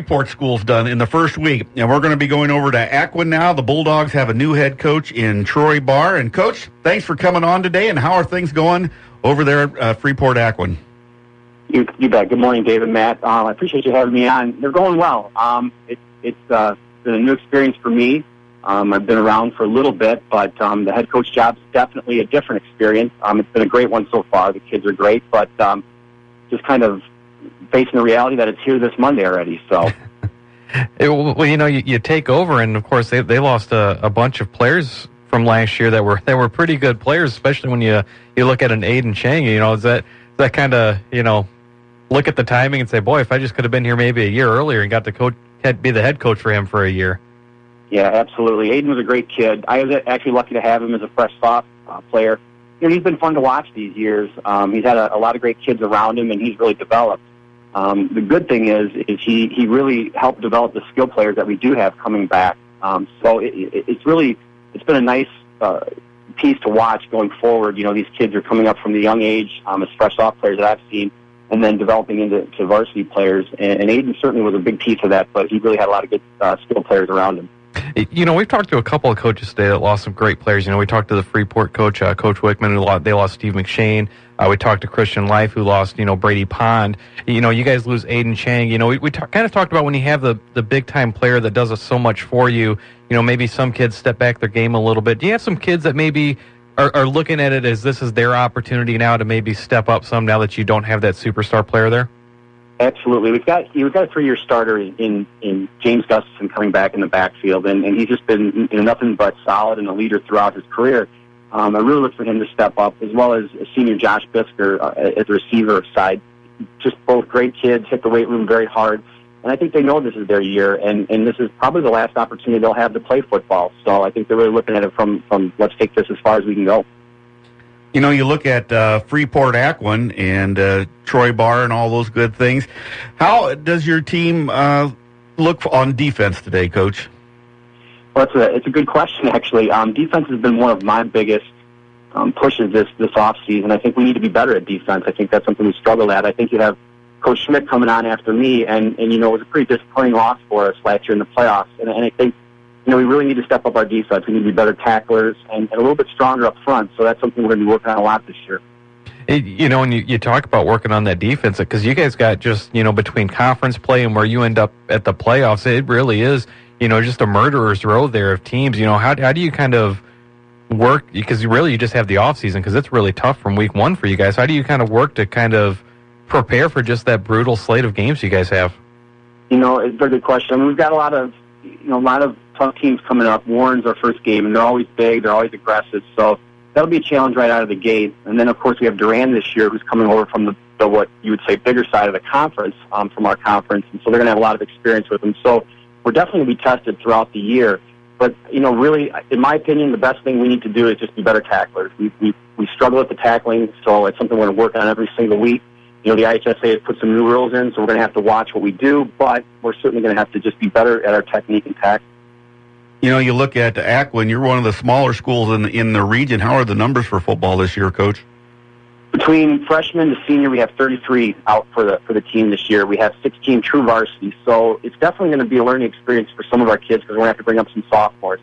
Freeport schools done in the first week, and we're going to be going over to Aquin now. The Bulldogs have a new head coach in Troy Barr. And, Coach, thanks for coming on today, and how are things going over there at Freeport Aquin? You bet. Good morning, Dave and Matt. I appreciate you having me on. They're going well. It's been a new experience for me. I've been around for a little bit, but the head coach job's definitely a different experience. It's been a great one so far. The kids are great, but just kind of facing the reality that it's here this Monday already. So, well, you take over, and of course they lost a bunch of players from last year that were pretty good players, especially when you look at an Aiden Chang. Is that kind of look at the timing and say, boy, if I just could have been here maybe a year earlier and got to be the head coach for him for a year. Yeah, absolutely. Aiden was a great kid. I was actually lucky to have him as a fresh soft player. He's been fun to watch these years. He's had a lot of great kids around him, and he's really developed. The good thing is he really helped develop the skill players that we do have coming back. So it's been a nice piece to watch going forward. These kids are coming up from the young age as fresh soft players that I've seen, and then developing into varsity players. And Aiden certainly was a big piece of that, but he really had a lot of good skill players around him. We've talked to a couple of coaches today that lost some great players. We talked to the Freeport coach, Coach Wickman, they lost Steve McShane. We talked to Christian Life, who lost, Brady Pond. You guys lose Aiden Chang. We kind of talked about when you have the big-time player that does so much for you, maybe some kids step back their game a little bit. Do you have some kids that maybe are looking at it as this is their opportunity now to maybe step up some now that you don't have that superstar player there? Absolutely. We've got a 3-year starter in James Gustafson coming back in the backfield, and he's just been nothing but solid and a leader throughout his career. I really look for him to step up, as well as senior Josh Bisker at the receiver side. Just both great kids, hit the weight room very hard, and I think they know this is their year, and this is probably the last opportunity they'll have to play football. So I think they're really looking at it from let's take this as far as we can go. You look at Freeport Aquin and Troy Barr and all those good things. How does your team look on defense today, Coach? Well, it's a good question, actually. Defense has been one of my biggest pushes this offseason. I think we need to be better at defense. I think that's something we struggle at. I think you have Coach Schmidt coming on after me, and it was a pretty disappointing loss for us last year in the playoffs. And I think we really need to step up our defense. We need to be better tacklers and a little bit stronger up front. So that's something we're going to be working on a lot this year. And you talk about working on that defense, because you guys got just, between conference play and where you end up at the playoffs, it really is, just a murderer's row there of teams. How do you kind of work, because you just have the offseason, because it's really tough from week one for you guys. How do you kind of work to kind of prepare for just that brutal slate of games you guys have? It's a very good question. I mean, we've got a lot of tough teams coming up. Warren's our first game, and they're always big, they're always aggressive, so that'll be a challenge right out of the gate. And then, of course, we have Durand this year, who's coming over from the what you would say bigger side of the conference, from our conference, and so they're going to have a lot of experience with them. So we're definitely going to be tested throughout the year. But, really, in my opinion, the best thing we need to do is just be better tacklers. We struggle with the tackling, so it's something we're going to work on every single week. The IHSA has put some new rules in, so we're going to have to watch what we do, but we're certainly going to have to just be better at our technique and tackle. You look at Aquin, you're one of the smaller schools in the region. How are the numbers for football this year, Coach? Between freshman to senior, we have 33 out for the team this year. We have 16 true varsity, so it's definitely going to be a learning experience for some of our kids, because we're going to have to bring up some sophomores.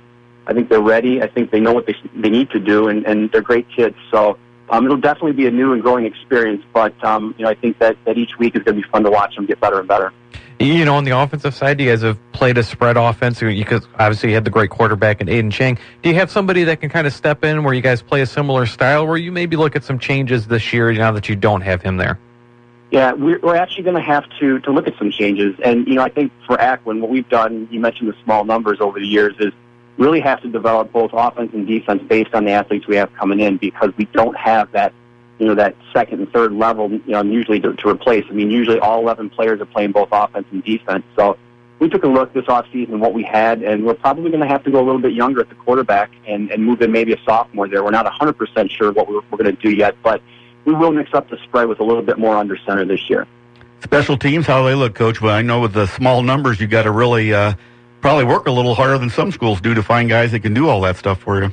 I think they're ready. I think they know what they need to do, and they're great kids. So it'll definitely be a new and growing experience, but I think that each week is going to be fun to watch them get better and better. On the offensive side, you guys have played a spread offense, because obviously you had the great quarterback in Aiden Chang. Do you have somebody that can kind of step in where you guys play a similar style, where you maybe look at some changes this year now that you don't have him there? Yeah, we're actually going to have to look at some changes. And, I think for Aquin, what we've done, you mentioned the small numbers over the years, is really have to develop both offense and defense based on the athletes we have coming in, because we don't have that that second and third level, usually to replace. I mean, usually all 11 players are playing both offense and defense. So we took a look this offseason at what we had, and we're probably going to have to go a little bit younger at the quarterback and move in maybe a sophomore there. We're not 100% sure what we're going to do yet, but we will mix up the spread with a little bit more under center this year. Special teams, how do they look, Coach? Well, I know with the small numbers, you got to really probably work a little harder than some schools do to find guys that can do all that stuff for you.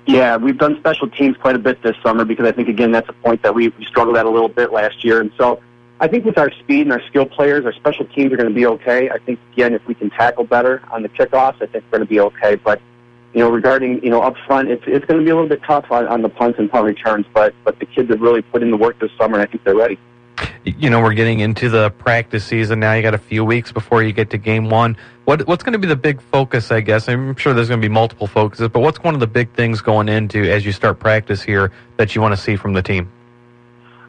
Yeah, we've done special teams quite a bit this summer, because I think, again, that's a point that we struggled at a little bit last year. And so I think with our speed and our skill players, our special teams are going to be okay. I think, again, if we can tackle better on the kickoffs, I think we're going to be okay. But, regarding, up front, it's going to be a little bit tough on the punts and punt returns, but the kids have really put in the work this summer, and I think they're ready. We're getting into the practice season now. You got a few weeks before you get to game one. What's going to be the big focus, I guess? I'm sure there's going to be multiple focuses, but what's one of the big things going into as you start practice here that you want to see from the team?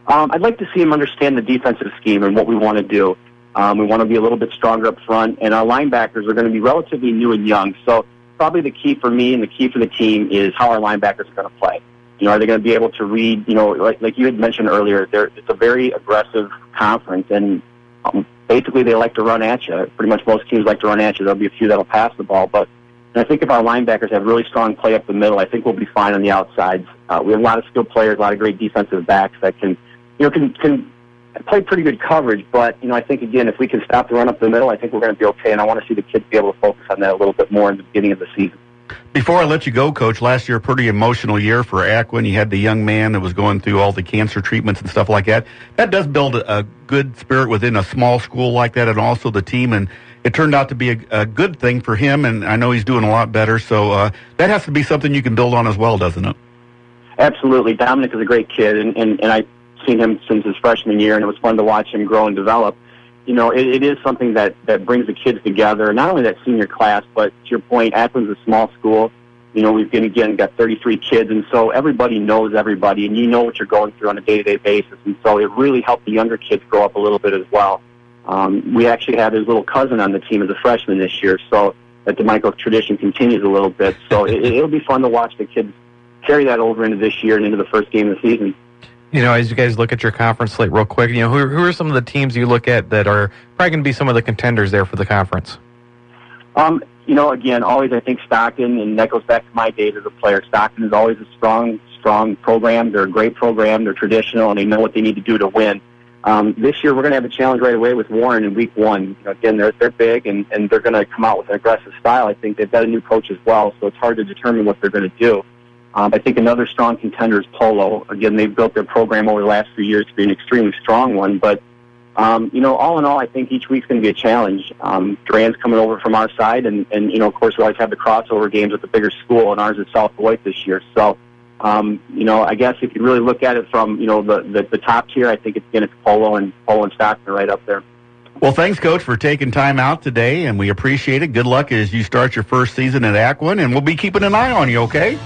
I'd like to see them understand the defensive scheme and what we want to do. We want to be a little bit stronger up front, and our linebackers are going to be relatively new and young. So probably the key for me and the key for the team is how our linebackers are going to play. Are they going to be able to read, like you had mentioned earlier, it's a very aggressive conference, and basically they like to run at you. Pretty much most teams like to run at you. There'll be a few that'll pass the ball, but I think if our linebackers have really strong play up the middle, I think we'll be fine on the outsides. We have a lot of skilled players, a lot of great defensive backs that can play pretty good coverage, but, I think, again, if we can stop the run up the middle, I think we're going to be okay, and I want to see the kids be able to focus on that a little bit more in the beginning of the season. Before I let you go, Coach, last year, a pretty emotional year for Aquin. You had the young man that was going through all the cancer treatments and stuff like that. That does build a good spirit within a small school like that, and also the team, and it turned out to be a good thing for him, and I know he's doing a lot better, so that has to be something you can build on as well, doesn't it? Absolutely. Dominic is a great kid, and I've seen him since his freshman year, and it was fun to watch him grow and develop. It is something that brings the kids together, not only that senior class, but to your point, Aquin's a small school. We've got 33 kids, and so everybody knows everybody, and you know what you're going through on a day-to-day basis, and so it really helped the younger kids grow up a little bit as well. We actually have his little cousin on the team as a freshman this year, so that the Michael tradition continues a little bit. So it'll be fun to watch the kids carry that over into this year and into the first game of the season. As you guys look at your conference slate real quick, who are some of the teams you look at that are probably going to be some of the contenders there for the conference? Again, always I think Stockton, and that goes back to my days as a player. Stockton is always a strong program. They're a great program. They're traditional, and they know what they need to do to win. This year, we're going to have a challenge right away with Warren in week one. Again, they're big, and they're going to come out with an aggressive style. I think they've got a new coach as well, so it's hard to determine what they're going to do. I think another strong contender is Polo. Again, they've built their program over the last few years to be an extremely strong one. But, all in all, I think each week's going to be a challenge. Duran's coming over from our side, and of course, we always have the crossover games with the bigger school, and ours is South Beloit this year. So, I guess if you really look at it from, the top tier, I think it's Polo and Stockton right up there. Well, thanks, Coach, for taking time out today, and we appreciate it. Good luck as you start your first season at Aquin, and we'll be keeping an eye on you, okay?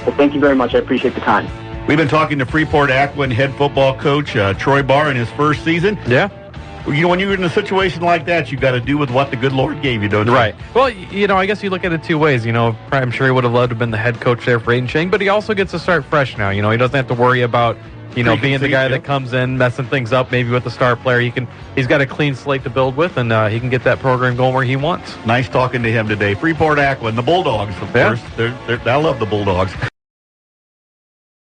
Well, thank you very much. I appreciate the time. We've been talking to Freeport Aquin head football coach Troy Barr in his first season. Yeah. When you're in a situation like that, you've got to do with what the good Lord gave you, don't you? Right. Well, I guess you look at it two ways. I'm sure he would have loved to have been the head coach there for Aiden Chang, but he also gets to start fresh now. He doesn't have to worry about being the guy that comes in, messing things up, maybe with the star player. He's got a clean slate to build with, and he can get that program going where he wants. Nice talking to him today. Freeport Aquin, the Bulldogs, of course. I love the Bulldogs.